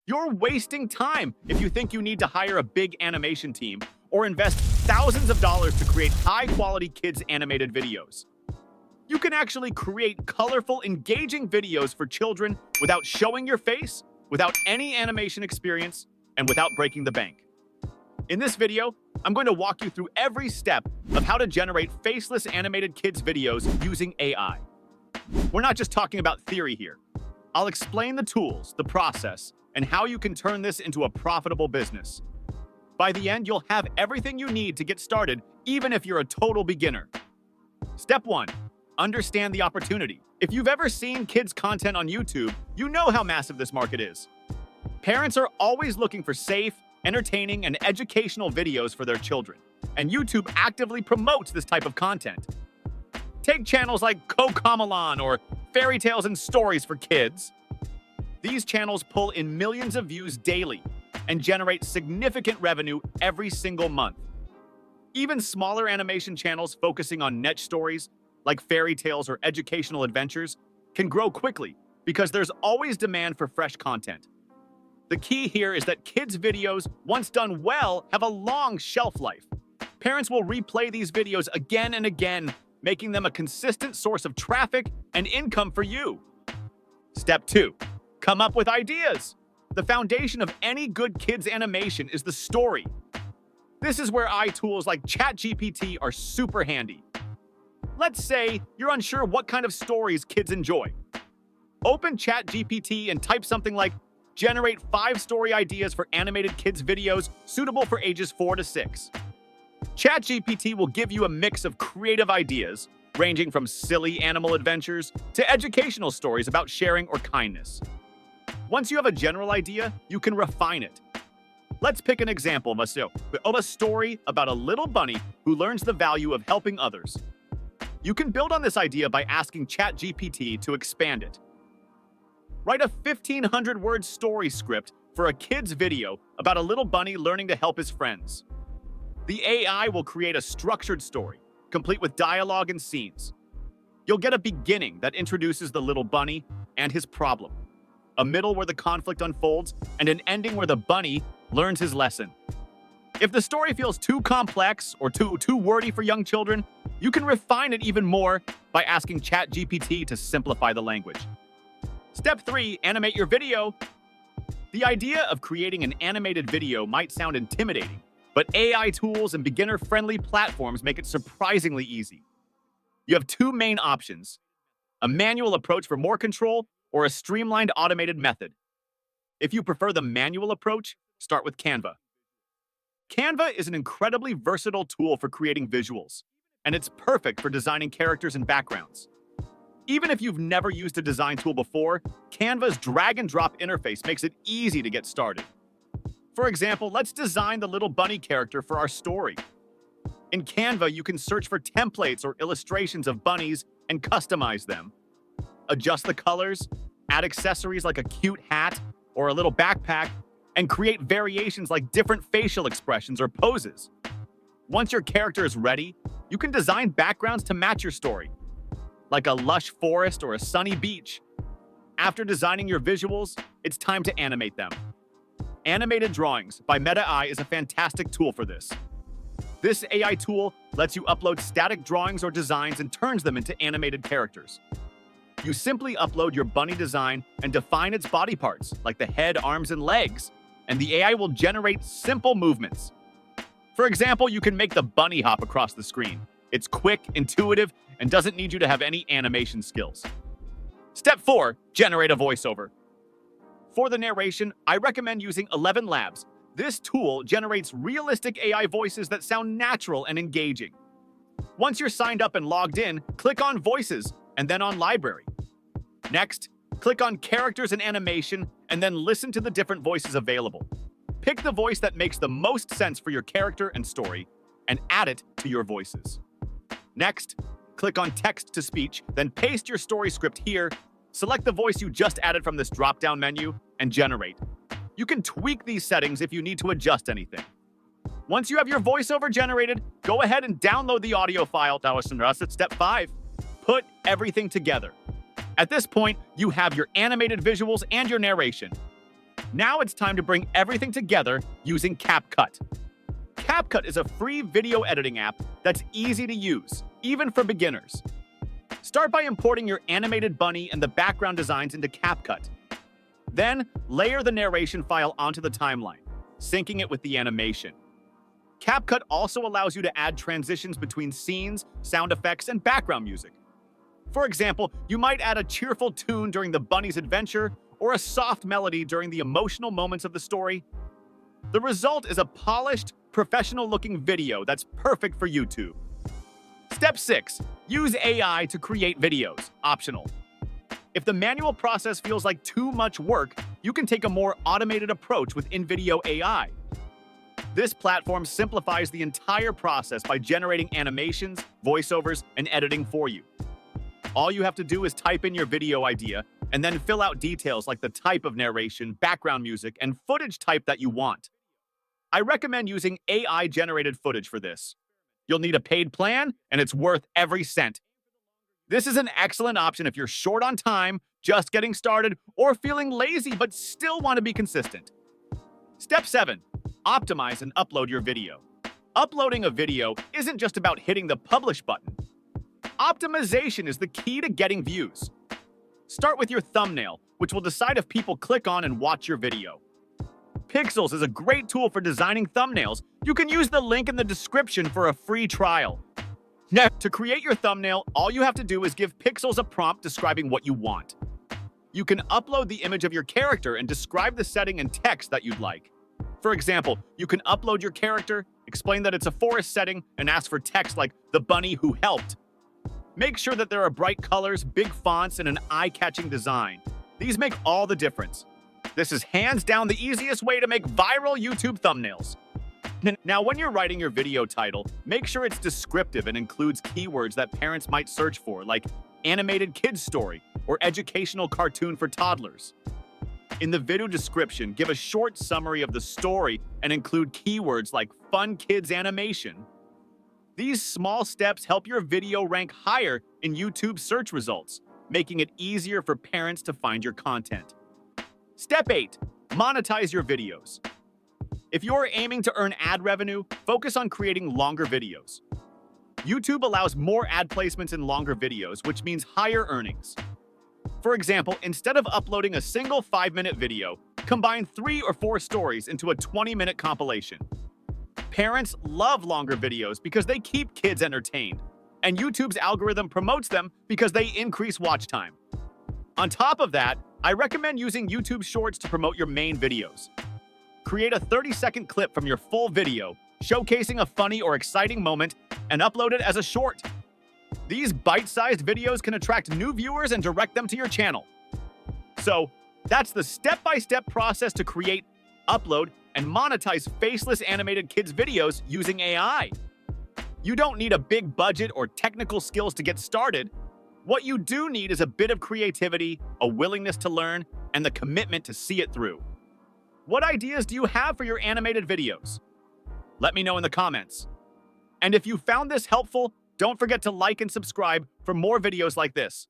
You're wasting time if you think you need to hire a big animation team or invest thousands of dollars to create high-quality kids' animated videos. You can actually create colorful, engaging videos for children without showing your face, without any animation experience, and without breaking the bank. In this video, I'm going to walk you through every step of how to generate faceless animated kids' videos using AI. We're not just talking about theory here. I'll explain the tools, the process, and how you can turn this into a profitable business. By the end, you'll have everything you need to get started, even if you're a total beginner. Step 1. Understand the opportunity. If you've ever seen kids' content on YouTube, you know how massive this market is. Parents are always looking for safe, entertaining, and educational videos for their children, and YouTube actively promotes this type of content. Take channels like Cocomelon or Fairy Tales and Stories for Kids. These channels pull in millions of views daily and generate significant revenue every single month. Even smaller animation channels focusing on niche stories, like fairy tales or educational adventures, can grow quickly because there's always demand for fresh content. The key here is that kids' videos, once done well, have a long shelf life. Parents will replay these videos again and again, making them a consistent source of traffic and income for you. Step 2. Come up with ideas. The foundation of any good kids' animation is the story. This is where AI tools like ChatGPT are super handy. Let's say you're unsure what kind of stories kids enjoy. Open ChatGPT and type something like, "Generate 5 story ideas for animated kids' videos suitable for ages 4 to 6. ChatGPT will give you a mix of creative ideas, ranging from silly animal adventures to educational stories about sharing or kindness. Once you have a general idea, you can refine it. Let's pick an example of a story about a little bunny who learns the value of helping others. You can build on this idea by asking ChatGPT to expand it. Write a 1,500-word story script for a kid's video about a little bunny learning to help his friends. The AI will create a structured story, complete with dialogue and scenes. You'll get a beginning that introduces the little bunny and his problem, a middle where the conflict unfolds, and an ending where the bunny learns his lesson. If the story feels too complex or too wordy for young children, you can refine it even more by asking ChatGPT to simplify the language. Step 3. Animate your video. The idea of creating an animated video might sound intimidating, but AI tools and beginner-friendly platforms make it surprisingly easy. You have 2 main options: a manual approach for more control or a streamlined automated method. If you prefer the manual approach, start with Canva. Canva is an incredibly versatile tool for creating visuals, and it's perfect for designing characters and backgrounds. Even if you've never used a design tool before, Canva's drag-and-drop interface makes it easy to get started. For example, let's design the little bunny character for our story. In Canva, you can search for templates or illustrations of bunnies and customize them. Adjust the colors, add accessories like a cute hat or a little backpack, and create variations like different facial expressions or poses. Once your character is ready, you can design backgrounds to match your story, like a lush forest or a sunny beach. After designing your visuals, it's time to animate them. Animated Drawings by Meta AI is a fantastic tool for this. This AI tool lets you upload static drawings or designs and turns them into animated characters. You simply upload your bunny design and define its body parts, like the head, arms, and legs, and the AI will generate simple movements. For example, you can make the bunny hop across the screen. It's quick, intuitive, and doesn't need you to have any animation skills. Step 4. Generate a voiceover. For the narration, I recommend using 11 Labs. This tool generates realistic AI voices that sound natural and engaging. Once you're signed up and logged in, click on Voices and then on Library. Next, click on Characters and Animation and then listen to the different voices available. Pick the voice that makes the most sense for your character and story and add it to your voices. Next, click on Text to Speech, then paste your story script here. Select the voice you just added from this drop-down menu and generate. You can tweak these settings if you need to adjust anything. Once you have your voiceover generated, go ahead and download the audio file. Step 5. Put everything together. At this point, you have your animated visuals and your narration. Now it's time to bring everything together using CapCut. CapCut is a free video editing app that's easy to use, even for beginners. Start by importing your animated bunny and the background designs into CapCut. Then, layer the narration file onto the timeline, syncing it with the animation. CapCut also allows you to add transitions between scenes, sound effects, and background music. For example, you might add a cheerful tune during the bunny's adventure or a soft melody during the emotional moments of the story. The result is a polished, professional-looking video that's perfect for YouTube. Step 6. Use AI to create videos. Optional. If the manual process feels like too much work, you can take a more automated approach with InVideo AI. This platform simplifies the entire process by generating animations, voiceovers, and editing for you. All you have to do is type in your video idea and then fill out details like the type of narration, background music, and footage type that you want. I recommend using AI-generated footage for this. You'll need a paid plan, and it's worth every cent. This is an excellent option if you're short on time, just getting started, or feeling lazy but still want to be consistent. Step 7. Optimize and upload your video. Uploading a video isn't just about hitting the publish button. Optimization is the key to getting views. Start with your thumbnail, which will decide if people click on and watch your video. Pixels is a great tool for designing thumbnails. You can use the link in the description for a free trial. Now, to create your thumbnail, all you have to do is give Pixels a prompt describing what you want. You can upload the image of your character and describe the setting and text that you'd like. For example, you can upload your character, explain that it's a forest setting, and ask for text like, "The bunny who helped." Make sure that there are bright colors, big fonts, and an eye-catching design. These make all the difference. This is hands down the easiest way to make viral YouTube thumbnails. Now, when you're writing your video title, make sure it's descriptive and includes keywords that parents might search for, like animated kids story or educational cartoon for toddlers. In the video description, give a short summary of the story and include keywords like fun kids animation. These small steps help your video rank higher in YouTube search results, making it easier for parents to find your content. Step 8. Monetize your videos. If you're aiming to earn ad revenue, focus on creating longer videos. YouTube allows more ad placements in longer videos, which means higher earnings. For example, instead of uploading a single 5-minute video, combine 3 or 4 stories into a 20-minute compilation. Parents love longer videos because they keep kids entertained, and YouTube's algorithm promotes them because they increase watch time. On top of that, I recommend using YouTube Shorts to promote your main videos. Create a 30-second clip from your full video, showcasing a funny or exciting moment, and upload it as a short. These bite-sized videos can attract new viewers and direct them to your channel. So, that's the step-by-step process to create, upload, and monetize faceless animated kids' videos using AI. You don't need a big budget or technical skills to get started. What you do need is a bit of creativity, a willingness to learn, and the commitment to see it through. What ideas do you have for your animated videos? Let me know in the comments. And if you found this helpful, don't forget to like and subscribe for more videos like this.